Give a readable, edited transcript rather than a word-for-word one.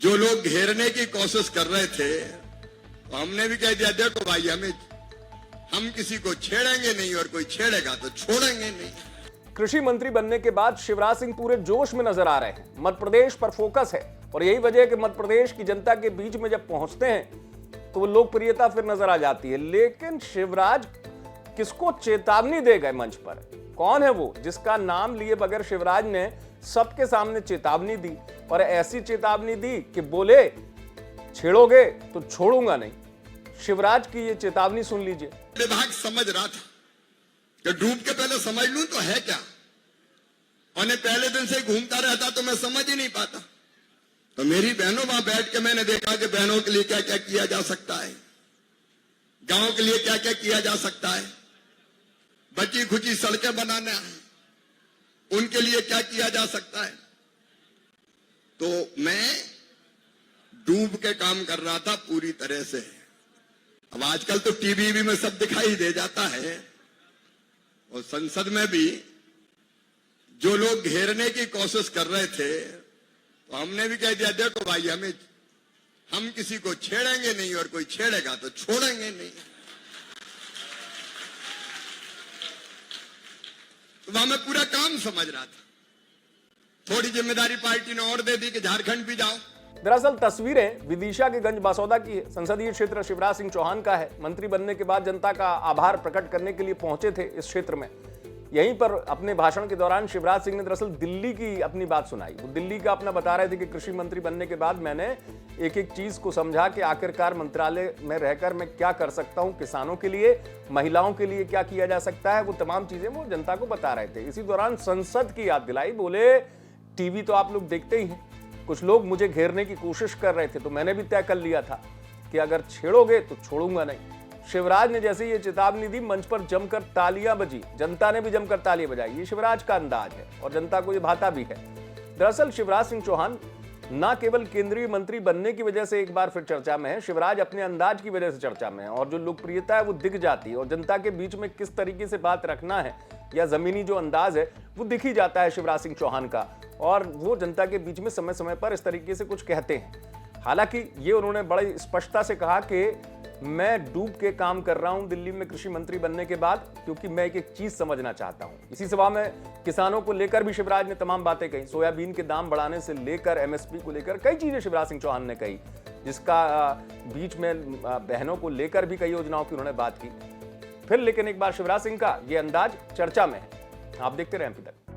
जो लोग घेरने की कोशिश कर रहे थे तो हमने भी कह दिया देखो भाई हम किसी को छेड़ेंगे नहीं और कोई छेड़ेगा तो छोड़ेंगे नहीं। कृषि मंत्री बनने के बाद शिवराज सिंह पूरे जोश में नजर आ रहे हैं। मध्य प्रदेश पर फोकस है और यही वजह है कि मध्य प्रदेश की जनता के बीच में जब पहुंचते हैं तो वो लोकप्रियता फिर नजर आ जाती है। लेकिन शिवराज किसको चेतावनी दे गए मंच पर? कौन है वो जिसका नाम लिए बगैर शिवराज ने सबके सामने चेतावनी दी और ऐसी चेतावनी दी कि बोले छेड़ोगे तो छोड़ूंगा नहीं। शिवराज की ये चेतावनी सुन लीजिए। विभाग समझ रहा था कि डूब के पहले समझ लूं तो है क्या, और पहले दिन से घूमता रहता तो मैं समझ ही नहीं पाता। तो मेरी बहनों वहां बैठ के मैंने देखा कि बहनों के लिए क्या क्या किया जा सकता है, गांव के लिए क्या क्या किया जा सकता है, बची खुची सड़कें बनाना है उनके लिए क्या किया जा सकता है। तो मैं डूब के काम कर रहा था पूरी तरह से। अब आजकल तो टीवी में सब दिखाई दे जाता है और संसद में भी जो लोग घेरने की कोशिश कर रहे थे तो हमने भी कह दिया देखो भाई हम किसी को छेड़ेंगे नहीं और कोई छेड़ेगा तो छोड़ेंगे नहीं। तो वहां मैं पूरा काम समझ रहा था। थोड़ी जिम्मेदारी पार्टी ने और दे दी कि झारखंड भी जाओ। दरअसल तस्वीरें विदिशा के गंज बासौदा की है। संसदीय क्षेत्र शिवराज सिंह चौहान का है। मंत्री बनने के बाद जनता का आभार प्रकट करने के लिए पहुंचे थे इस क्षेत्र में। यहीं पर अपने भाषण के दौरान शिवराज सिंह ने दरअसल दिल्ली की अपनी बात सुनाई। वो दिल्ली का अपना बता रहे थे कि कृषि मंत्री बनने के बाद मैंने एक एक चीज को समझा कि आखिरकार मंत्रालय में रहकर मैं क्या कर सकता हूं, किसानों के लिए, महिलाओं के लिए क्या किया जा सकता है। वो तमाम चीजें वो जनता को बता रहे थे। इसी दौरान संसद की याद दिलाई। बोले टीवी तो आप लोग देखते ही हैं, कुछ लोग मुझे घेरने की कोशिश कर रहे थे तो मैंने भी तय कर लिया था कि अगर छेड़ोगे तो छोड़ूंगा नहीं। शिवराज ने जैसे ये चेतावनी दी, मंच पर जमकर तालियां बजी, जनता ने भी जमकर तालियां बजाई। ये शिवराज का अंदाज है और जनता को ये भाता भी है। दरअसल शिवराज सिंह चौहान न केवल केंद्रीय मंत्री बनने की वजह से एक बार फिर चर्चा में है, शिवराज अपने अंदाज की वजह से चर्चा में है और जो लोकप्रियता है वो दिख जाती है और जनता के बीच में किस तरीके से बात रखना है या जमीनी जो अंदाज है वो दिख ही जाता है शिवराज सिंह चौहान का। और वो जनता के बीच में समय समय पर इस तरीके से कुछ कहते हैं। हालांकि ये उन्होंने बड़ी स्पष्टता से कहा कि मैं डूब के काम कर रहा हूं दिल्ली में कृषि मंत्री बनने के बाद, क्योंकि मैं एक एक चीज समझना चाहता हूं। इसी सभा में किसानों को लेकर भी शिवराज ने तमाम बातें कही। सोयाबीन के दाम बढ़ाने से लेकर एमएसपी को लेकर कई चीजें शिवराज सिंह चौहान ने कही, जिसका बीच में बहनों को लेकर भी कई योजनाओं की उन्होंने बात की। फिर लेकिन एक बार शिवराज सिंह का ये अंदाज चर्चा में है। आप देखते रहे अभी तक।